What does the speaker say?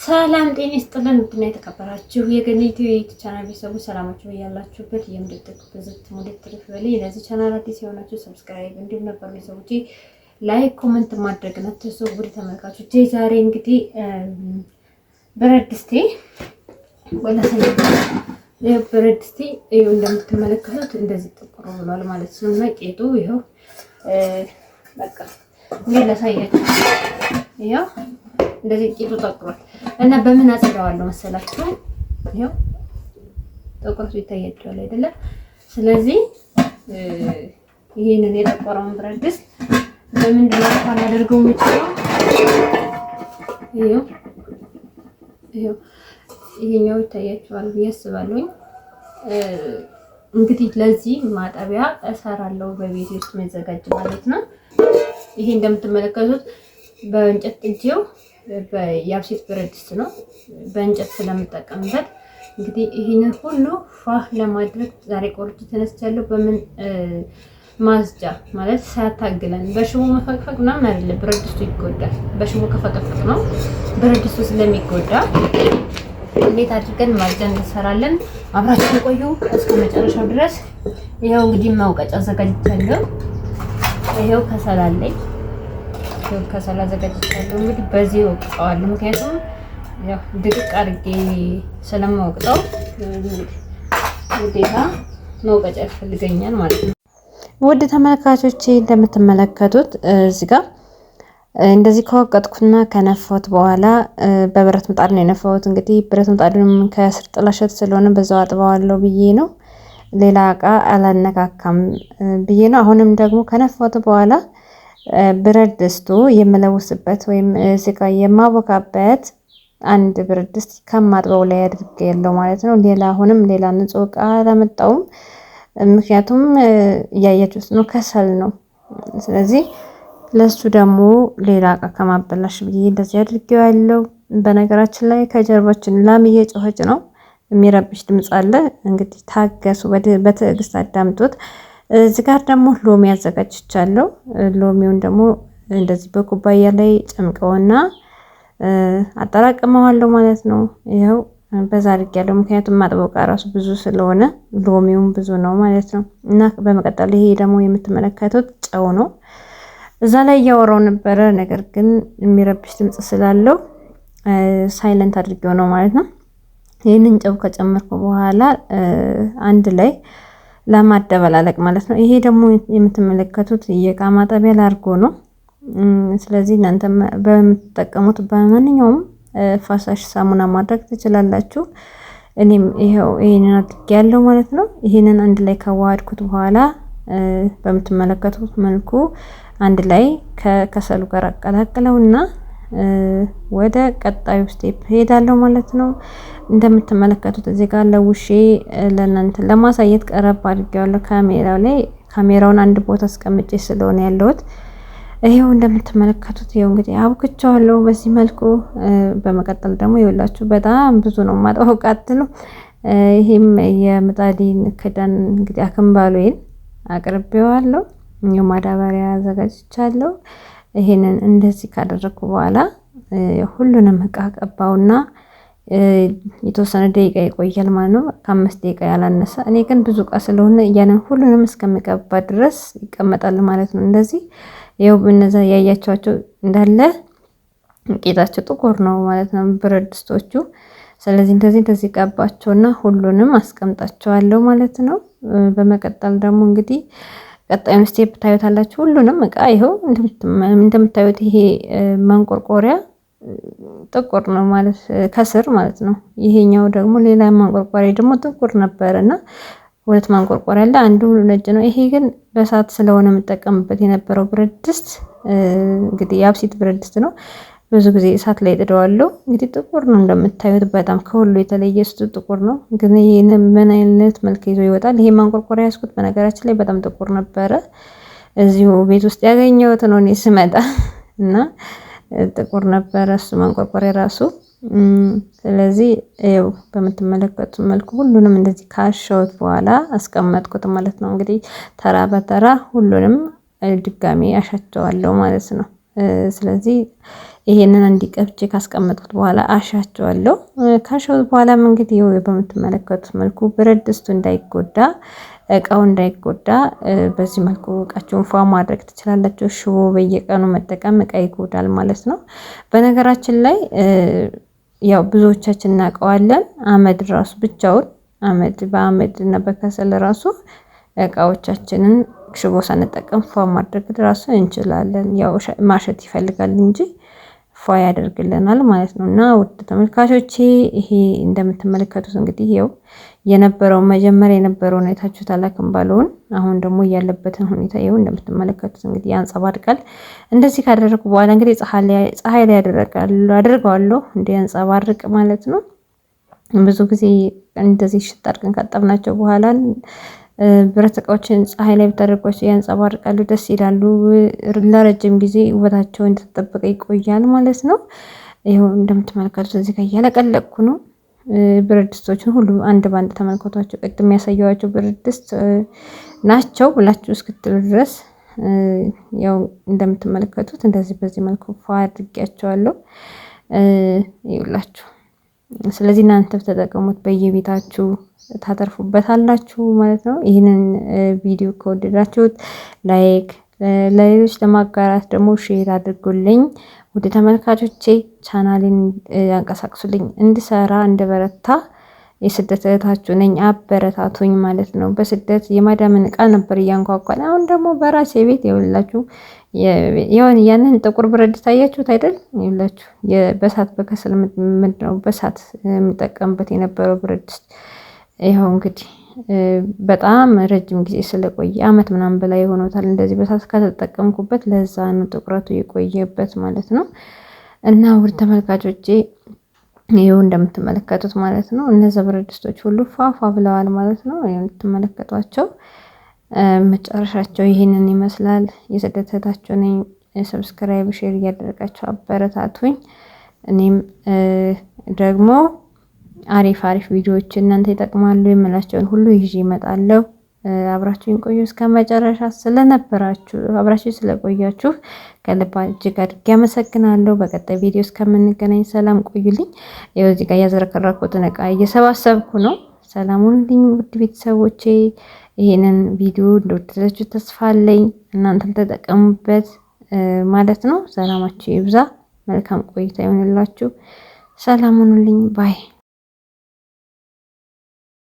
ሰላም ጤና ይስጥልን። ውድና የተከበራችሁ የገኒቱ ቻናል ቤተሰቦች ሰላማችሁ ያላችሁበት የምድጥቅ ብዝት ሙድት ትርፍ በላይ ለዚህ ቻናል አዲስ የሆናችሁ ሰብስክራይብ እንዲሁም ነበር ቤተሰቦቼ ላይክ ኮሜንት ማድረግ አትርሱ። ውድ ተመልካቾቼ ዛሬ እንግዲህ ብረት ድስቴ ብረት ድስቴ እንደምትመለከቱት እንደዚህ ጥቁር ብሏል ማለት ነው። እና ቄጡ ይኸው በቃ እንዴ ላሳያችሁ። ይኸው እንደዚህ ቄጡ ጠቁሯል እና በምን አጽዳዋለሁ መሰላችሁ? ይኸው ጥቁሩ ይታያችኋል አይደለ? ስለዚህ ይሄንን የጠቆረውን ብረት ድስት በምንድን ነው አላደርገው የምችለው? ይኸው ይሄኛው ይታያችኋል ብዬ አስባለሁ። እንግዲህ ለዚህ ማጠቢያ እሰራለሁ በቤት ውስጥ መዘጋጅ ማለት ነው። ይሄ እንደምትመለከቱት በእንጨት ጥጄው የአብሴት ብረት ድስት ነው። በእንጨት ስለምጠቀምበት እንግዲህ ይሄንን ሁሉ ፋህ ለማድረግ ዛሬ ቆርጬ ተነስቻለሁ። በምን ማጽጃ ማለት ሳያታግለን በሽቦ መፈቅፈቅ ምናምን አይደለም። ብረት ድስቱ ይጎዳል። በሽቦ ከፈቀፈቅ ነው ብረት ድስቱ ስለሚጎዳ እንዴት አድርገን ማጽጃ እንሰራለን። አብራችሁ ቆዩ እስከ መጨረሻው ድረስ። ይሄው እንግዲህ መውቀጫ አዘጋጅቻለሁ። ይሄው ከሰል አለኝ። ከሰል አዘጋጅቻለሁ። እንግዲህ በዚህ ወቅጠዋለሁ። ምክንያቱም ያው ድቅቅ አድርጌ ስለማወቅጠው ግዴታ መውቀጫ ያስፈልገኛል ማለት ነው። ውድ ተመልካቾቼ እንደምትመለከቱት እዚህ ጋር እንደዚህ ከወቀጥኩና ከነፋሁት በኋላ በብረት ምጣድ ነው የነፋሁት። እንግዲህ ብረት ምጣዱንም ከስር ጥላሸት ስለሆነ በዛው አጥበዋለሁ ብዬ ነው። ሌላ እቃ አላነካካም ብዬ ነው። አሁንም ደግሞ ከነፋሁት በኋላ ብረት ድስቱ የምለውስበት ወይም እዚህ ጋር የማቦካበት አንድ ብረት ድስት ከማጥበው ላይ አድርጌያለሁ ማለት ነው። አሁንም ሌላ ንጹህ እቃ አላመጣውም። ምክንያቱም እያያችሁት ነው፣ ከሰል ነው። ስለዚህ ለሱ ደግሞ ሌላ እቃ ከማበላሽ ብዬ እንደዚህ አድርጌዋለሁ። በነገራችን ላይ ከጀርባችን ላም እየጮኸች ነው፣ የሚረብሽ ድምፅ አለ። እንግዲህ ታገሱ፣ በትዕግስት አዳምጡት። እዚህ ጋር ደግሞ ሎሚ አዘጋጅቻለሁ። ሎሚውን ደግሞ እንደዚህ በኩባያ ላይ ጨምቀውና አጠራቅመዋለሁ ማለት ነው። ይኸው በዛ አድርጌያለሁ። ምክንያቱም ማጥበው ዕቃ ራሱ ብዙ ስለሆነ ሎሚውም ብዙ ነው ማለት ነው። እና በመቀጠል ይሄ ደግሞ የምትመለከቱት ጨው ነው። እዛ ላይ እያወራው ነበረ፣ ነገር ግን የሚረብሽ ድምፅ ስላለው ሳይለንት አድርጌው ነው ማለት ነው። ይህንን ጨው ከጨመርኩ በኋላ አንድ ላይ ለማደበላለቅ ማለት ነው። ይሄ ደግሞ የምትመለከቱት የእቃ ማጠቢያ ላርጎ ነው። ስለዚህ እናንተ በምትጠቀሙት በማንኛውም ፈሳሽ ሳሙና ማድረግ ትችላላችሁ። እኔም ይሄው ይሄንን አድርጌያለሁ ማለት ነው። ይሄንን አንድ ላይ ከዋሃድኩት በኋላ በምትመለከቱት መልኩ አንድ ላይ ከከሰሉ ጋር አቀላቅለውና ወደ ቀጣዩ ስቴፕ ሄዳለሁ ማለት ነው። እንደምትመለከቱት እዚህ ጋር ለውሼ ለእናንተ ለማሳየት ቀረብ አድርጌዋለሁ ካሜራው ላይ። ካሜራውን አንድ ቦታ አስቀምጬ ስለሆነ ያለሁት ይሄው እንደምትመለከቱት ይሄው እንግዲህ አብክቻለሁ በዚህ መልኩ። በመቀጠል ደግሞ ይኸውላችሁ በጣም ብዙ ነው ማጥበው ቃጥሎ። ይሄም የምጣዴን ክዳን እንግዲህ አክምባሎዬን አቅርቤዋለሁ። የማዳበሪያ አዘጋጅቻለሁ። ይሄንን እንደዚህ ካደረኩ በኋላ ሁሉንም እቃ ቀባውና የተወሰነ ደቂቃ ይቆያል ማለት ነው። ከ5 ደቂቃ ያላነሰ። እኔ ግን ብዙ እቃ ስለሆነ ያንን ሁሉንም እስከምቀባ ድረስ ይቀመጣል ማለት ነው። እንደዚህ ይኸው እነዛ ያያቸዋቸው እንዳለ ቄጣቸው ጥቁር ነው ማለት ነው ብረት ድስቶቹ። ስለዚህ እንደዚህ ቀባቸውና ሁሉንም አስቀምጣቸዋለሁ ማለት ነው። በመቀጠል ደግሞ እንግዲህ ቀጣዩን ስቴፕ ታዩታላችሁ። ሁሉንም እቃ ይኸው እንደምታዩት ይሄ ማንቆርቆሪያ ጥቁር ነው ማለት ከስር ማለት ነው። ይሄኛው ደግሞ ሌላ ማንቆርቆሪያ ደግሞ ጥቁር ነበርና ሁለት ማንቆርቆሪያ አለ፣ አንዱ ነጭ ነው። ይሄ ግን በሳት ስለሆነ የምጠቀምበት የነበረው ብረት ድስት እንግዲህ የአብሴት ብረት ድስት ነው። ብዙ ጊዜ እሳት ላይ ጥደዋለሁ። እንግዲህ ጥቁር ነው እንደምታዩት፣ በጣም ከሁሉ የተለየ እሱ ጥቁር ነው። ግን ይሄን ምን አይነት መልክ ይዞ ይወጣል? ይሄ ማንቆርቆሪያ ያስኩት በነገራችን ላይ በጣም ጥቁር ነበረ። እዚሁ ቤት ውስጥ ያገኘሁት ነው እኔ ስመጣ እና ጥቁር ነበረ እሱ ማንቆርቆሪያ ራሱ። ስለዚህ ይኸው በምትመለከቱት መልኩ ሁሉንም እንደዚህ ካሻሁት በኋላ አስቀመጥኩት ማለት ነው። እንግዲህ ተራ በተራ ሁሉንም ድጋሚ አሻቸዋለሁ ማለት ነው። ስለዚህ ይሄንን እንዲቀብቼ ካስቀመጥኩት በኋላ አሻቸዋለሁ። ካሻው በኋላም እንግዲህ በምትመለከቱት መልኩ ብረት ድስቱ እንዳይጎዳ እቃው እንዳይጎዳ በዚህ መልኩ እቃችሁን ፏ ማድረግ ትችላላችሁ። ሽቦ በየቀኑ መጠቀም እቃ ይጎዳል ማለት ነው። በነገራችን ላይ ያው ብዙዎቻችን እናውቀዋለን። አመድ ራሱ ብቻውን በአመድ እና በከሰል ራሱ እቃዎቻችንን ሽቦ ሳንጠቀም ፏ ማድረግ ራሱ እንችላለን። ያው ማሸት ይፈልጋል እንጂ ፏ ያደርግልናል ማለት ነው። እና ውድ ተመልካቾቼ ይሄ እንደምትመለከቱት እንግዲህ ይኸው የነበረው መጀመሪያ የነበረው ሁኔታችሁ ታላክም ባለውን አሁን ደግሞ ያለበትን ሁኔታ ይኸው እንደምትመለከቱት እንግዲህ ያንጸባርቃል። እንደዚህ ካደረኩ በኋላ እንግዲህ ፀሐይ ላይ አደርገዋለሁ እንዲያንጸባርቅ ማለት ነው። ብዙ ጊዜ እንደዚህ ሽጥ አድርገን ካጠብናቸው በኋላ ብረት እቃዎችን ፀሐይ ላይ ብታደርጓቸው ያንጸባርቃሉ፣ ደስ ይላሉ። ለረጅም ጊዜ ውበታቸው እንደተጠበቀ ይቆያል ማለት ነው። ይኸው እንደምትመለከቱት እዚህ ጋር እያለቀለቅኩ ነው። ብረት ድስቶችን ሁሉ አንድ ባንድ ተመልከቷቸው። ቅድም ያሳየኋቸው ብረት ድስት ናቸው ብላችሁ እስክትሉ ድረስ ያው እንደምትመለከቱት እንደዚህ በዚህ መልኩ ፏ አድርጌያቸዋለሁ። ይኸውላችሁ ስለዚህ እናንተ ተጠቀሙት፣ በየቤታችሁ ታተርፉበታላችሁ ማለት ነው። ይህንን ቪዲዮ ከወደዳችሁት ላይክ፣ ለሌሎች ለማጋራት ደግሞ ሼር አድርጉልኝ። ወደ ተመልካቾቼ ቻናሌን ያንቀሳቅሱልኝ፣ እንድሰራ እንደበረታ የስደት እህታችሁ ነኝ። አበረታቱኝ ማለት ነው። በስደት የማዳምን እቃ ነበር እያንኳኳን፣ አሁን ደግሞ በራሴ ቤት ይኸውላችሁ የሆነ ያንን ጥቁር ብረት ድስት አያችሁት አይደል? ይኸውላችሁ በሳት በከሰል ምንድነው በሳት የምጠቀምበት የነበረው ብረት ድስት ይኸው እንግዲህ በጣም ረጅም ጊዜ ስለቆየ አመት ምናምን በላይ ሆኖታል። እንደዚህ በሳት ከተጠቀምኩበት ለዛ ነው ጥቁረቱ የቆየበት ማለት ነው። እና ውድ ተመልካቾቼ ይኸው እንደምትመለከቱት ማለት ነው እነዚህ ብረት ድስቶች ሁሉ ፏፏ ብለዋል ማለት ነው። የምትመለከቷቸው መጨረሻቸው ይሄንን ይመስላል። የስደት እህታችሁ ነኝ። ሰብስክራይብ ሼር እያደረጋችሁ አበረታቱኝ። እኔም ደግሞ አሪፍ ቪዲዮዎች እናንተ ይጠቅማሉ የምላቸውን ሁሉ ይዤ እመጣለሁ። አብራችሁን ቆዩ እስከ መጨረሻ። አብራችሁ ስለቆያችሁ ከልብ እጅግ አድርጌ አመሰግናለሁ። በቀጣይ ቪዲዮ እስከምንገናኝ ሰላም ቆዩልኝ። ይኸው እዚህ ጋር ያዘረከረኩትን እቃ እየሰባሰብኩ ነው። ሰላሙን ልኝ ውድ ቤተሰቦቼ። ይሄንን ቪዲዮ እንደወደዳችሁ ተስፋ አለኝ። እናንተም ተጠቀሙበት ማለት ነው። ሰላማችሁ ይብዛ። መልካም ቆይታ ይሆንላችሁ። ሰላም ሁኑልኝ ባይ